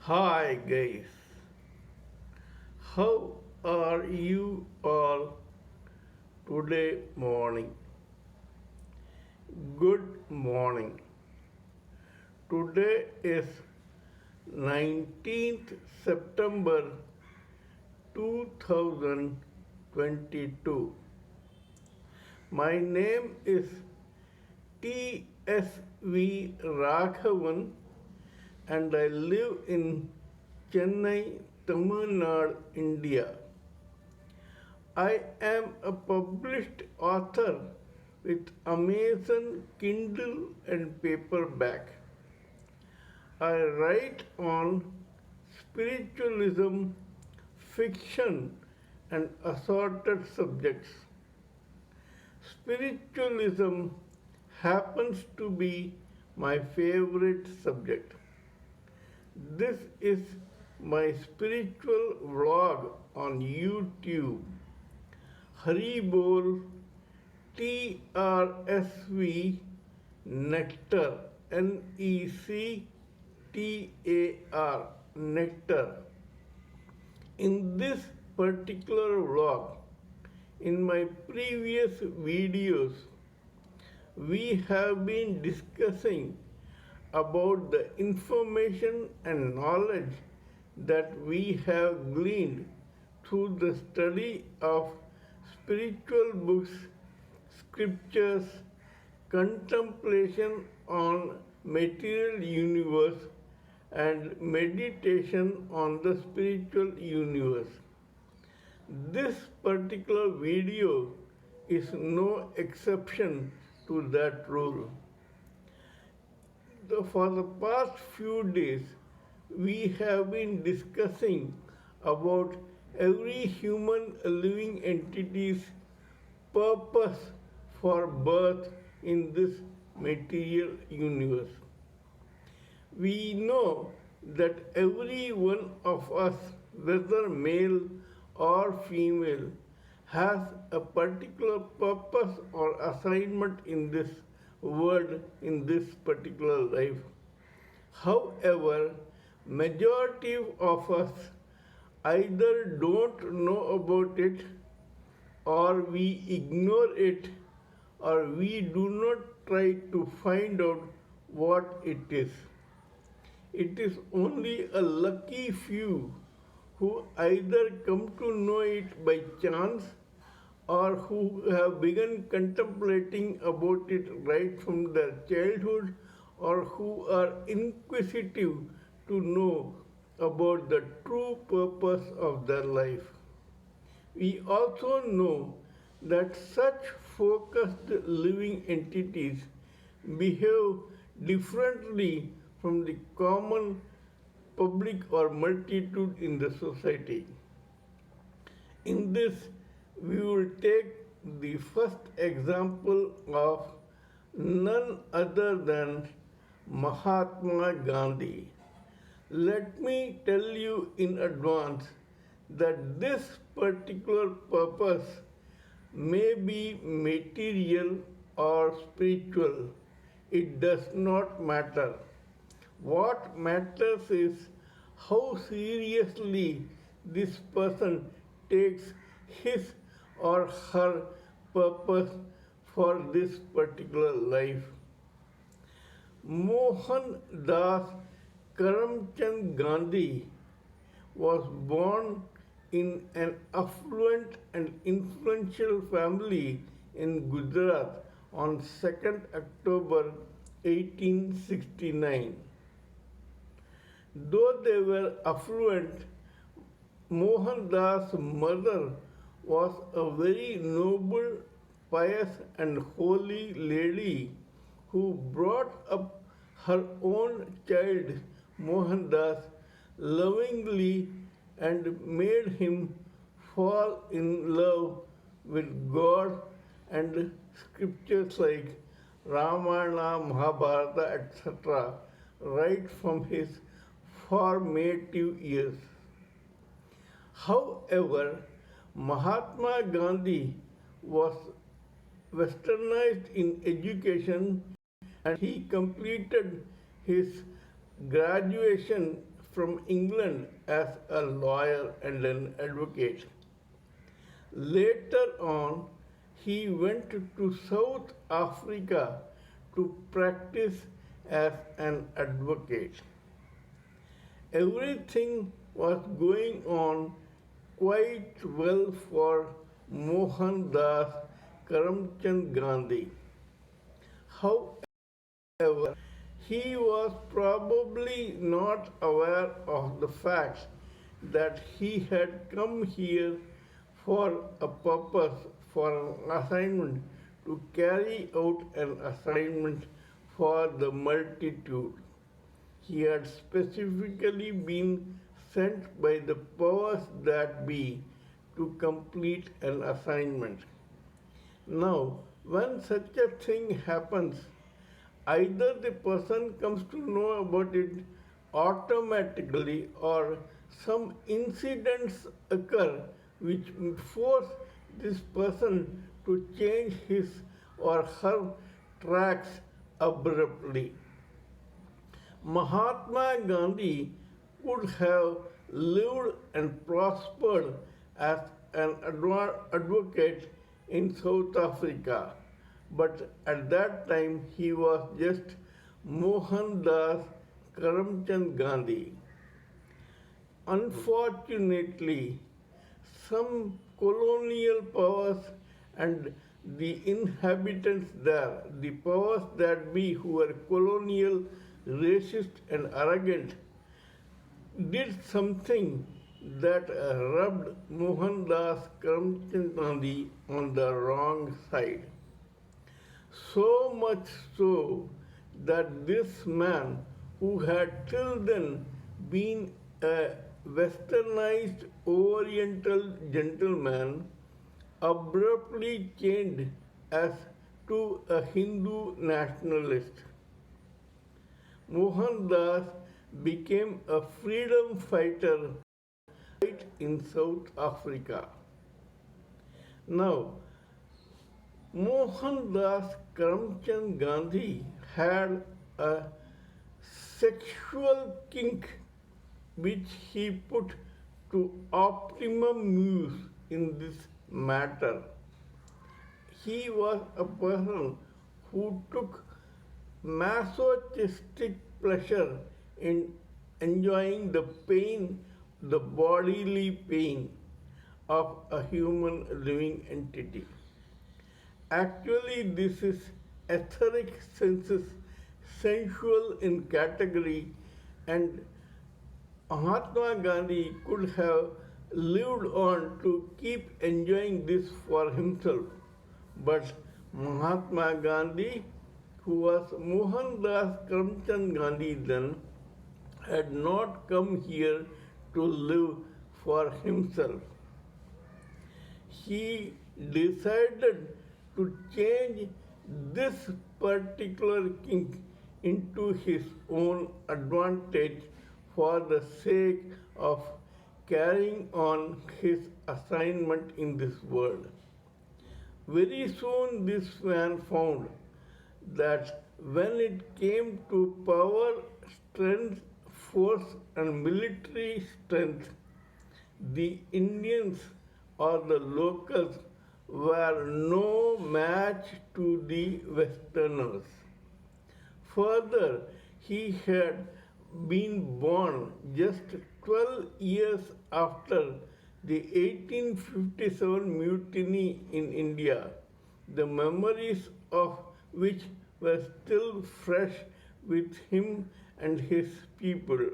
Hi guys, how are you all today morning? Good morning. Today is 19th September 2022. My name is T.S.V. Raghavan and I live in Chennai, Tamil Nadu, India. I am a published author with Amazon Kindle and paperback. I write on spiritualism, fiction, and assorted subjects. Spiritualism happens to be my favorite subject. This is my spiritual vlog on YouTube. Hariboltrsvnectar, Nectar, nectar. In this particular vlog, in my previous videos, we have been discussing about the information and knowledge that we have gleaned through the study of spiritual books, scriptures, contemplation on material universe, and meditation on the spiritual universe. This particular video is no exception to that rule. For the past few days, we have been discussing about every human living entity's purpose for birth in this material universe. We know that every one of us, whether male or female, has a particular purpose or assignment in this world, in this particular life. However, majority of us either don't know about it, or we ignore it, or we do not try to find out what it is. It is only a lucky few who either come to know it by chance or who have begun contemplating about it right from their childhood, or who are inquisitive to know about the true purpose of their life. We also know that such focused living entities behave differently from the common public or multitude in the society. In this, we will take the first example of none other than Mahatma Gandhi. Let me tell you in advance that this particular purpose may be material or spiritual. It does not matter. What matters is how seriously this person takes his or her purpose for this particular life. Mohandas Karamchand Gandhi was born in an affluent and influential family in Gujarat on 2nd October 1869. Though they were affluent, Mohandas' mother was a very noble, pious, and holy lady who brought up her own child, Mohandas, lovingly and made him fall in love with God and scriptures like Ramayana, Mahabharata, etc., right from his formative years. However, Mahatma Gandhi was westernized in education and he completed his graduation from England as a lawyer and an advocate. Later on, he went to South Africa to practice as an advocate. Everything was going on quite well for Mohandas Karamchand Gandhi. However, he was probably not aware of the fact that he had come here for a purpose, for an assignment, to carry out an assignment for the multitude. He had specifically been sent by the powers that be to complete an assignment. Now, when such a thing happens, either the person comes to know about it automatically or some incidents occur which force this person to change his or her tracks abruptly. Mahatma Gandhi could have lived and prospered as an advocate in South Africa, but at that time he was just Mohandas Karamchand Gandhi. Unfortunately, some colonial powers and the inhabitants there, the powers that be who were colonial, racist, and arrogant, did something that rubbed Mohandas Karamchand Gandhi on the wrong side. So much so that this man, who had till then been a westernized oriental gentleman, abruptly changed as to a Hindu nationalist. Mohandas became a freedom fighter in South Africa. Now, Mohandas Karamchand Gandhi had a sexual kink which he put to optimum use in this matter. He was a person who took masochistic pleasure in enjoying the pain, the bodily pain of a human living entity. Actually, this is etheric senses, sensual in category, and Mahatma Gandhi could have lived on to keep enjoying this for himself. But Mahatma Gandhi, who was Mohandas Karamchand Gandhi then, had not come here to live for himself. He decided to change this particular kink into his own advantage for the sake of carrying on his assignment in this world. Very soon this man found that when it came to power, strength, force and military strength, the Indians or the locals were no match to the Westerners. Further, he had been born just 12 years after the 1857 mutiny in India, the memories of which were still fresh with him and his people.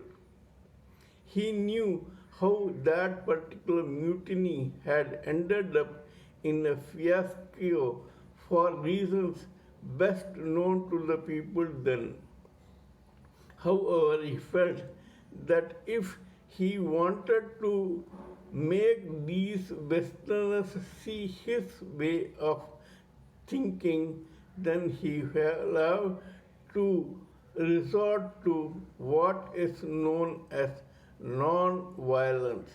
He knew how that particular mutiny had ended up in a fiasco for reasons best known to the people then. However, he felt that if he wanted to make these Westerners see his way of thinking, then he will have to resort to what is known as non-violence.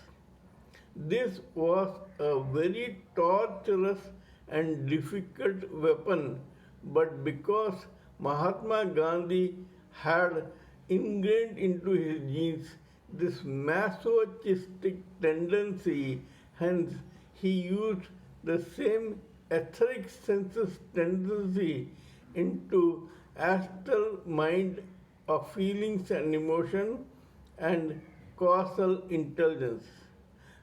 This was a very torturous and difficult weapon, but because Mahatma Gandhi had ingrained into his genes this masochistic tendency, hence, he used the same etheric senses tendency into astral mind of feelings and emotion and causal intelligence.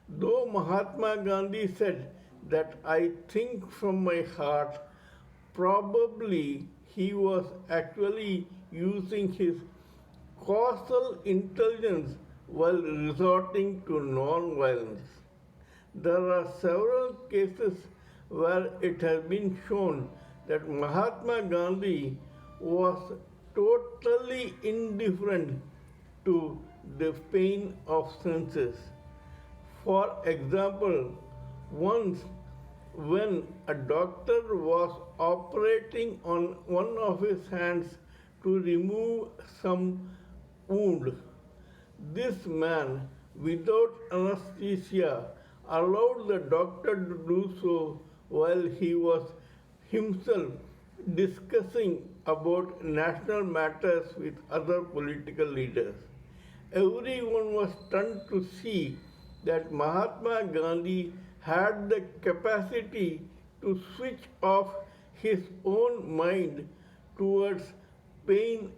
Though Mahatma Gandhi said that I think from my heart, probably he was actually using his causal intelligence while resorting to non-violence. There are several cases where it has been shown that Mahatma Gandhi was totally indifferent to the pain of senses. For example, once when a doctor was operating on one of his hands to remove some wound, this man, without anesthesia, allowed the doctor to do so while he was himself discussing about national matters with other political leaders. Everyone was stunned to see that Mahatma Gandhi had the capacity to switch off his own mind towards pain,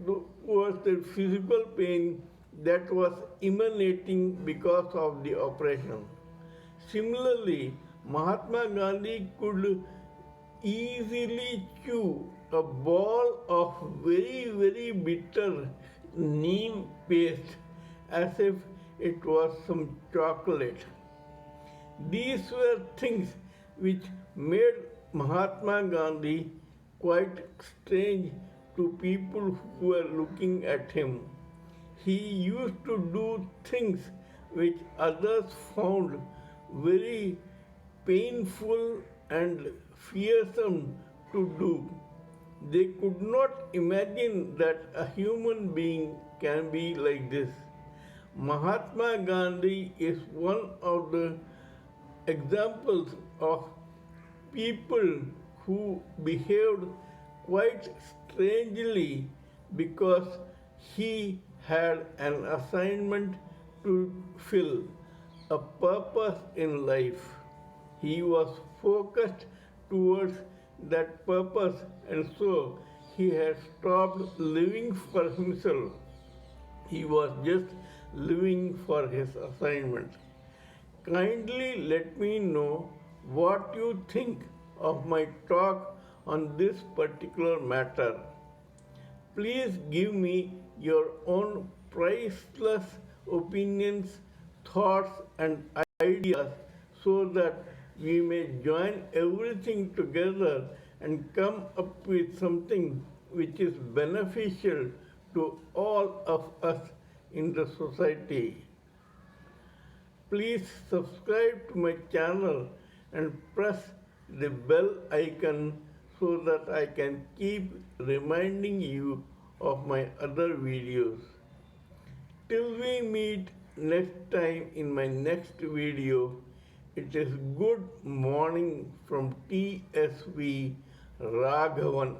towards the physical pain that was emanating because of the operation. Similarly, Mahatma Gandhi could easily chew a ball of very bitter neem paste as if it was some chocolate. These were things which made Mahatma Gandhi quite strange to people who were looking at him. He used to do things which others found very painful and fearsome to do. They could not imagine that a human being can be like this. Mahatma Gandhi is one of the examples of people who behaved quite strangely because he had an assignment to fill, a purpose in life. He was focused towards that purpose, and so he had stopped living for himself. He was just living for his assignment. Kindly let me know what you think of my talk on this particular matter. Please give me your own priceless opinions, thoughts, and ideas so that we may join everything together and come up with something which is beneficial to all of us in the society. Please subscribe to my channel and press the bell icon so that I can keep reminding you of my other videos. Till we meet next time in my next video, it is good morning from TSV Raghavan.